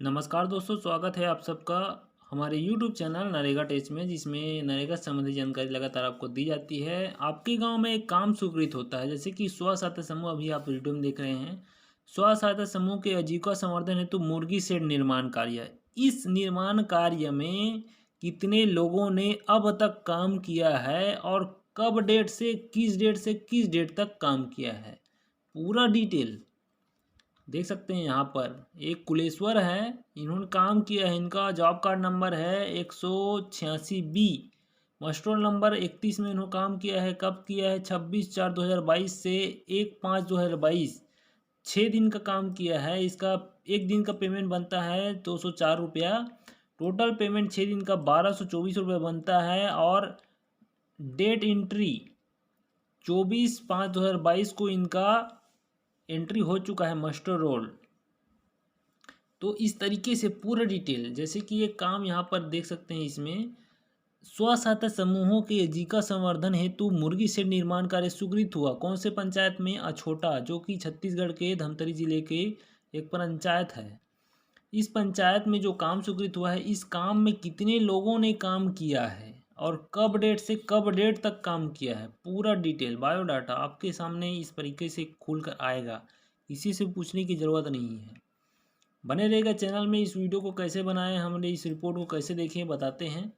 नमस्कार दोस्तों, स्वागत है आप सबका हमारे YouTube चैनल नरेगा टेस्ट में, जिसमें नरेगा से संबंधित जानकारी लगातार आपको दी जाती है। आपके गांव में एक काम स्वीकृत होता है, जैसे कि स्व सहायता समूह। अभी आप वीडियो में देख रहे हैं, स्व सहायता समूह के आजीविका संवर्धन हेतु मुर्गी शेड निर्माण कार्य। इस निर्माण कार्य में कितने लोगों ने अब तक काम किया है और कब डेट से किस डेट तक काम किया है, पूरा डिटेल देख सकते हैं। यहाँ पर एक कुलेश्वर है, इन्होंने काम किया है। इनका जॉब कार्ड नंबर है 186B। मस्ट रोल नंबर 31 में इन्होंने काम किया है। कब किया है? 26/4/2022 से 1/5/2022। 6 दिन का काम किया है। इसका एक दिन का पेमेंट बनता है 204 रुपया। टोटल पेमेंट 6 दिन का 1224 रुपये बनता है। और डेट एंट्री 24/5/2022 को इनका एंट्री हो चुका है मास्टर रोल। तो इस तरीके से पूरा डिटेल, जैसे कि ये काम यहाँ पर देख सकते हैं। इसमें स्व सहायता समूहों के आजीविका संवर्धन हेतु मुर्गी शेड निर्माण कार्य स्वीकृत हुआ। कौन से पंचायत में? अछोटा, जो कि छत्तीसगढ़ के धमतरी जिले के एक पंचायत है। इस पंचायत में जो काम स्वीकृत हुआ है, इस काम में कितने लोगों ने काम किया है और कब डेट से कब डेट तक काम किया है, पूरा डिटेल बायोडाटा आपके सामने इस तरीके से खुल कर आएगा। किसी से पूछने की ज़रूरत नहीं है। बने रहेगा चैनल में। इस वीडियो को कैसे बनाएं, हमने इस रिपोर्ट को कैसे देखें, बताते हैं।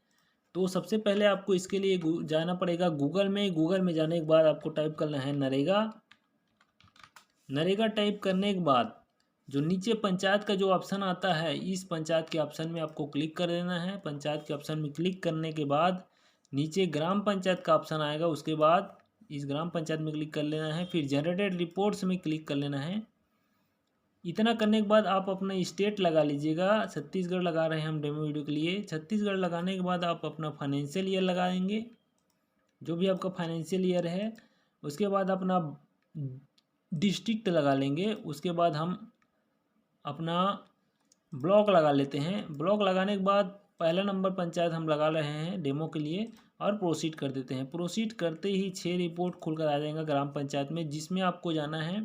तो सबसे पहले आपको इसके लिए जाना पड़ेगा गूगल में। गूगल में जाने के बाद आपको टाइप करना है नरेगा। नरेगा टाइप करने के बाद जो नीचे पंचायत का जो ऑप्शन आता है, इस पंचायत के ऑप्शन में आपको क्लिक कर देना है। पंचायत के ऑप्शन में क्लिक करने के बाद नीचे ग्राम पंचायत का ऑप्शन आएगा। उसके बाद इस ग्राम पंचायत में क्लिक कर लेना है। फिर जनरेटेड रिपोर्ट्स में क्लिक कर लेना है। इतना करने के बाद आप अपना स्टेट लगा लीजिएगा। छत्तीसगढ़ लगा रहे हैं हम डेमो वीडियो के लिए। छत्तीसगढ़ लगाने के बाद आप अपना फाइनेंशियल ईयर लगाएंगे, जो भी आपका फाइनेंशियल ईयर है। उसके बाद अपना डिस्ट्रिक्ट लगा लेंगे। उसके बाद हम अपना ब्लॉक लगा लेते हैं। ब्लॉक लगाने के बाद पहला नंबर पंचायत हम लगा रहे हैं डेमो के लिए, और प्रोसीड कर देते हैं। प्रोसीड करते ही 6 रिपोर्ट खुलकर आ जाएगा ग्राम पंचायत में, जिसमें आपको जाना है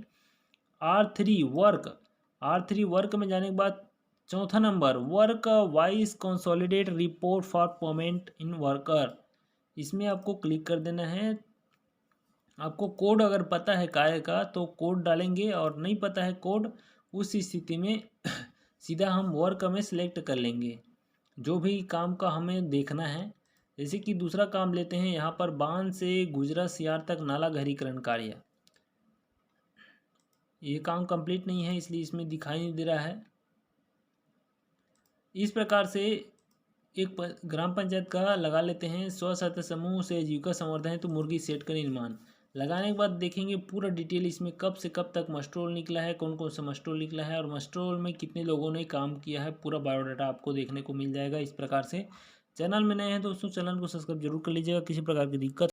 R3 वर्क। R3 वर्क में जाने के बाद चौथा number work wise consolidate report for payment in worker, इसमें आपको क्लिक कर देना है। आपको कोड अगर पता है कार्य का तो कोड डालेंगे, और नहीं पता है कोड, उस स्थिति में सीधा हम वर्क में सेलेक्ट कर लेंगे जो भी काम का हमें देखना है। जैसे कि दूसरा काम लेते हैं, यहाँ पर बांध से गुजरा सियार तक नाला गहरीकरण कार्य। ये काम कंप्लीट नहीं है, इसलिए इसमें दिखाई नहीं दे रहा है। इस प्रकार से एक ग्राम पंचायत का लगा लेते हैं। स्व सहायता समूह से आजीविका संवर्धन है तो मुर्गी सेट का निर्माण लगाने के बाद देखेंगे पूरा डिटेल इसमें कब से कब तक मस्ट्रोल निकला है, कौन कौन सा मस्ट्रोल निकला है, और मस्ट्रोल में कितने लोगों ने काम किया है, पूरा बायोडाटा आपको देखने को मिल जाएगा। इस प्रकार से चैनल में नए हैं दोस्तों, चैनल को सब्सक्राइब जरूर कर लीजिएगा। किसी प्रकार की दिक्कत